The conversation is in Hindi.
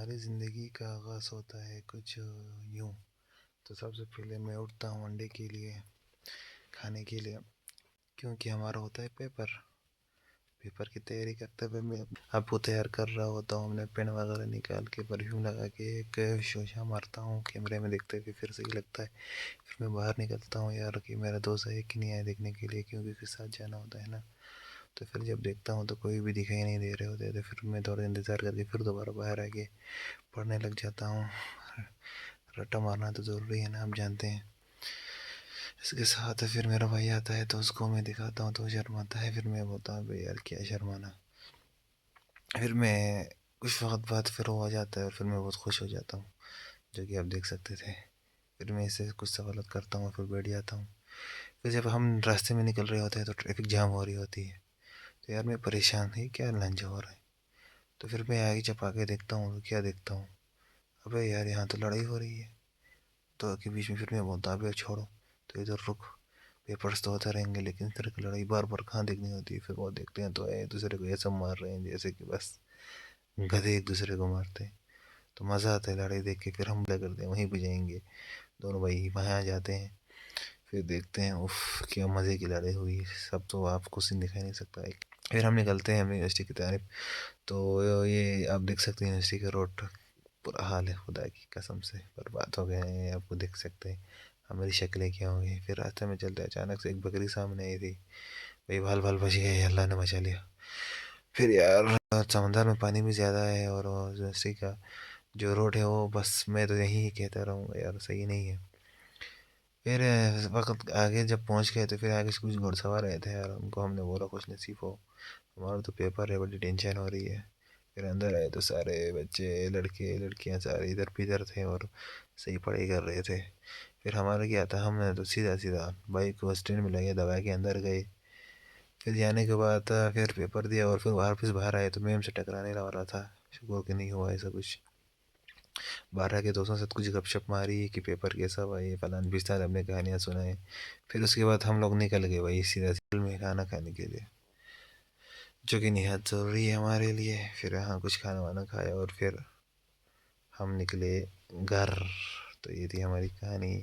हमारी ज़िंदगी का आगाज़ होता है कुछ यूँ। तो सबसे पहले मैं उठता हूँ अंडे के लिए, खाने के लिए, क्योंकि हमारा होता है पेपर। पेपर की तैयारी करते हुए मैं अब वो तैयार कर रहा होता हूँ। अपने पेन वगैरह निकाल के परफ्यूम लगा के एक शोशा मारता हूँ कैमरे में देखते हुए, फिर सही लगता है। फिर मैं बाहर निकलता हूँ यार कि मेरा दोस्त है कि नहीं आया देखने के लिए, क्योंकि उसके साथ जाना होता है ना। तो फिर जब देखता हूँ तो कोई भी दिखाई नहीं दे रहे होते, तो फिर मैं थोड़ा इंतज़ार करके फिर दोबारा बाहर आके पढ़ने लग जाता हूँ। रट्टा मारना तो ज़रूरी है ना, आप जानते हैं। इसके साथ फिर मेरा भाई आता है तो उसको मैं दिखाता हूँ तो शर्माता है। फिर मैं बोलता हूँ भाई यार क्या शर्माना। फिर मैं कुछ वक्त बाद फिर वो आ जाता है और फिर मैं बहुत खुश हो जाता हूँ, जो कि आप देख सकते थे। फिर मैं इससे कुछ सवालत करता हूँ और फिर बैठ जाता हूँ। फिर जब हम रास्ते में निकल रहे होते हैं तो ट्रैफिक जाम हो रही होती है, तो यार मैं परेशान है क्या लंच हो रहा है। तो फिर मैं आगे चपा के देखता हूँ तो क्या देखता हूँ, अबे यार यहाँ तो लड़ाई हो रही है। तो के बीच में फिर मैं बोलता अबे छोड़ो, तो इधर रुक, पेपर्स तो होते रहेंगे लेकिन इस तरह की लड़ाई बार बार कहाँ देखनी होती है। फिर वो देखते हैं तो एक दूसरे को ऐसा मार रहे हैं जैसे कि बस गधे एक दूसरे को मारते हैं। तो मज़ा आता है लड़ाई देख के। फिर हमला करते हैं, वहीं पे जाएंगे, दोनों भाई वहाँ आ जाते हैं। फिर देखते हैं उफ क्या मज़े की लड़ाई हुई, सब तो आपको सीन दिखाई नहीं सकता है। फिर हम निकलते हैं अपनी यूनिवर्सिटी की तरफ। तो ये आप देख सकते हैं यूनिवर्सिटी का रोड बुरा हाल है, खुदा की कसम से बर्बाद हो गए हैं। आपको देख सकते हैं हमारी शक्लें क्या हो गई। फिर रास्ते में चलते अचानक से एक बकरी सामने आई थी, भाई बाल बाल बच गए, अल्लाह ने बचा लिया। फिर यार समंदर में पानी भी ज़्यादा है और यूनिवर्सिटी का जो रोड है वो बस मैं तो यही कहता रहूँगा यार सही नहीं है। फिर वक्त आगे जब पहुंच गए तो फिर आगे से कुछ घुड़सवार आए थे यार, उनको हमने बोला खुश नसीब हो, हमारा तो पेपर है, बड़ी टेंशन हो रही है। फिर अंदर आए तो सारे बच्चे लड़के लड़कियां सारे इधर इधर थे और सही पढ़ाई कर रहे थे। फिर हमारा क्या था, हमने तो सीधा सीधा बाइक को स्टैंड में लगे दबा के अंदर गए। फिर जाने के बाद फिर पेपर दिया और फिर वापस बाहर आए तो मैम से टकराने वाला था, शुक्र कि नहीं हुआ ऐसा कुछ। बारह के दोस्तों से कुछ गपशप मारी कि पेपर कैसा हुआ, ये फलान पिस्तान अपने कहानियाँ सुनाए। फिर उसके बाद हम लोग निकल गए वही सीधा होटल में खाना खाने के लिए, जो कि निहायत ज़रूरी है हमारे लिए। फिर यहाँ कुछ खाना वाना खाया और फिर हम निकले घर। तो ये थी हमारी कहानी।